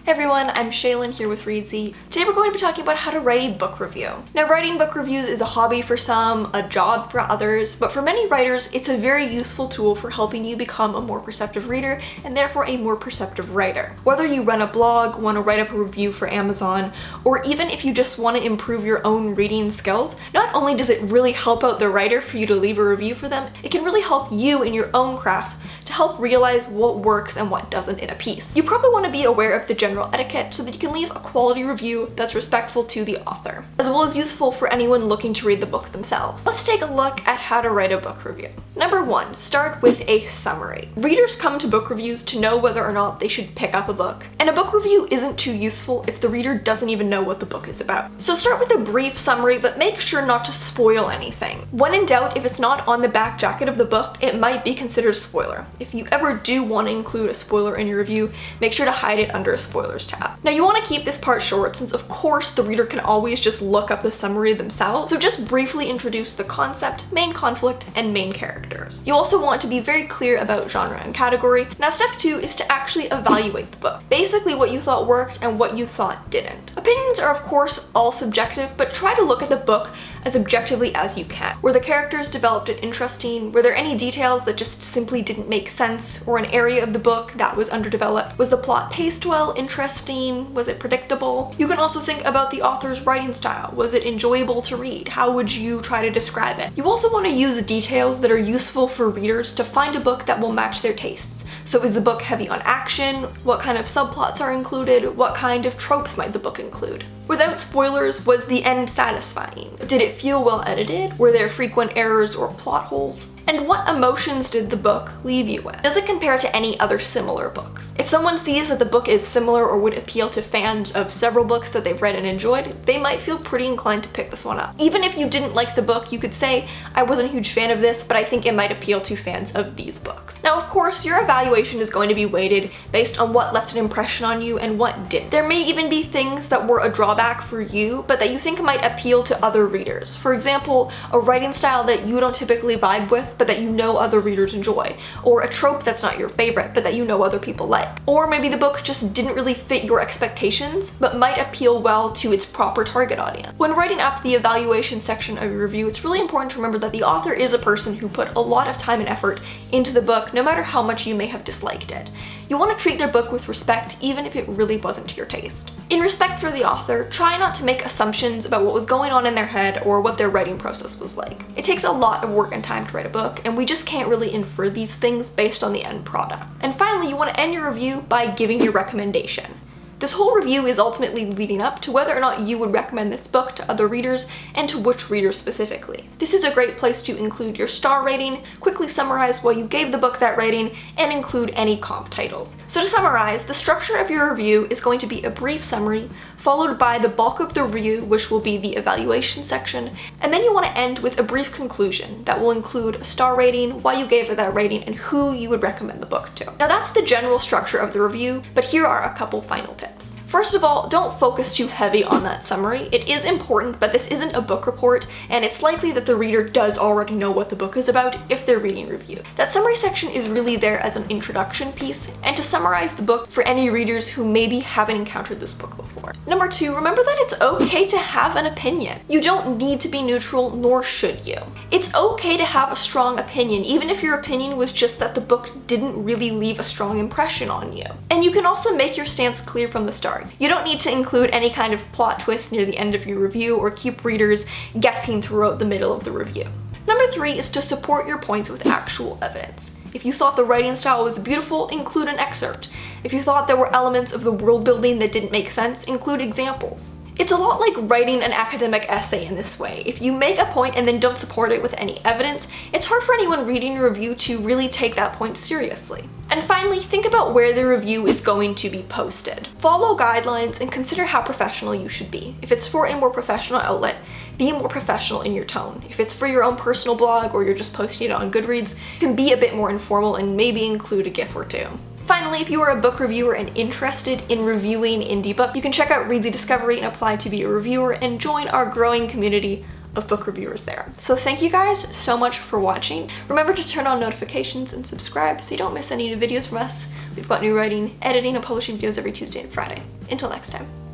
Hey everyone, I'm Shaylin here with Reedsy. Today we're going to be talking about how to write a book review. Now, writing book reviews is a hobby for some, a job for others, but for many writers, it's a very useful tool for helping you become a more perceptive reader and therefore a more perceptive writer. Whether you run a blog, want to write up a review for Amazon, or even if you just want to improve your own reading skills, not only does it really help out the writer for you to leave a review for them, it can really help you in your own craft to help realize what works and what doesn't in a piece. You probably want to be aware of the general etiquette so that you can leave a quality review that's respectful to the author, as well as useful for anyone looking to read the book themselves. Let's take a look at how to write a book review. Number 1, start with a summary. Readers come to book reviews to know whether or not they should pick up a book, and a book review isn't too useful if the reader doesn't even know what the book is about. So start with a brief summary, but make sure not to spoil anything. When in doubt, if it's not on the back jacket of the book, it might be considered a spoiler. If you ever do want to include a spoiler in your review, make sure to hide it under a spoilers tab. Now, you want to keep this part short since of course the reader can always just look up the summary themselves, so just briefly introduce the concept, main conflict, and main characters. You also want to be very clear about genre and category. Now, step 2 is to actually evaluate the book. Basically what you thought worked and what you thought didn't. Opinions are of course all subjective, but try to look at the book as objectively as you can. Were the characters developed and interesting? Were there any details that just simply didn't make sense, or an area of the book that was underdeveloped? Was the plot paced well, interesting? Was it predictable? You can also think about the author's writing style. Was it enjoyable to read? How would you try to describe it? You also want to use details that are useful for readers to find a book that will match their tastes. So is the book heavy on action? What kind of subplots are included? What kind of tropes might the book include? Without spoilers, was the end satisfying? Did it feel well edited? Were there frequent errors or plot holes? And what emotions did the book leave you with? Does it compare to any other similar books? If someone sees that the book is similar or would appeal to fans of several books that they've read and enjoyed, they might feel pretty inclined to pick this one up. Even if you didn't like the book, you could say, I wasn't a huge fan of this, but I think it might appeal to fans of these books. Now, of course, your evaluation is going to be weighted based on what left an impression on you and what didn't. There may even be things that were a drawback for you, but that you think might appeal to other readers. For example, a writing style that you don't typically vibe with, but that you know other readers enjoy, or a trope that's not your favorite, but that you know other people like. Or maybe the book just didn't really fit your expectations, but might appeal well to its proper target audience. When writing up the evaluation section of your review, it's really important to remember that the author is a person who put a lot of time and effort into the book, no matter how much you may have disliked it. You want to treat their book with respect, even if it really wasn't to your taste. In respect for the author, try not to make assumptions about what was going on in their head or what their writing process was like. It takes a lot of work and time to write a book, and we just can't really infer these things based on the end product. And finally, you want to end your review by giving your recommendation. This whole review is ultimately leading up to whether or not you would recommend this book to other readers and to which readers specifically. This is a great place to include your star rating, quickly summarize why you gave the book that rating, and include any comp titles. So to summarize, the structure of your review is going to be a brief summary, followed by the bulk of the review, which will be the evaluation section, and then you want to end with a brief conclusion that will include a star rating, why you gave it that rating, and who you would recommend the book to. Now, that's the general structure of the review, but here are a couple final tips. First of all, don't focus too heavy on that summary. It is important, but this isn't a book report, and it's likely that the reader does already know what the book is about if they're reading review. That summary section is really there as an introduction piece, and to summarize the book for any readers who maybe haven't encountered this book before. Number 2, remember that it's okay to have an opinion. You don't need to be neutral, nor should you. It's okay to have a strong opinion, even if your opinion was just that the book didn't really leave a strong impression on you. And you can also make your stance clear from the start. You don't need to include any kind of plot twist near the end of your review or keep readers guessing throughout the middle of the review. Number 3 is to support your points with actual evidence. If you thought the writing style was beautiful, include an excerpt. If you thought there were elements of the world building that didn't make sense, include examples. It's a lot like writing an academic essay in this way. If you make a point and then don't support it with any evidence, it's hard for anyone reading your review to really take that point seriously. And finally, think about where the review is going to be posted. Follow guidelines and consider how professional you should be. If it's for a more professional outlet, be more professional in your tone. If it's for your own personal blog or you're just posting it on Goodreads, you can be a bit more informal and maybe include a GIF or two. Finally, if you are a book reviewer and interested in reviewing indie books, you can check out Reedsy Discovery and apply to be a reviewer and join our growing community of book reviewers there. So thank you guys so much for watching. Remember to turn on notifications and subscribe so you don't miss any new videos from us. We've got new writing, editing, and publishing videos every Tuesday and Friday. Until next time.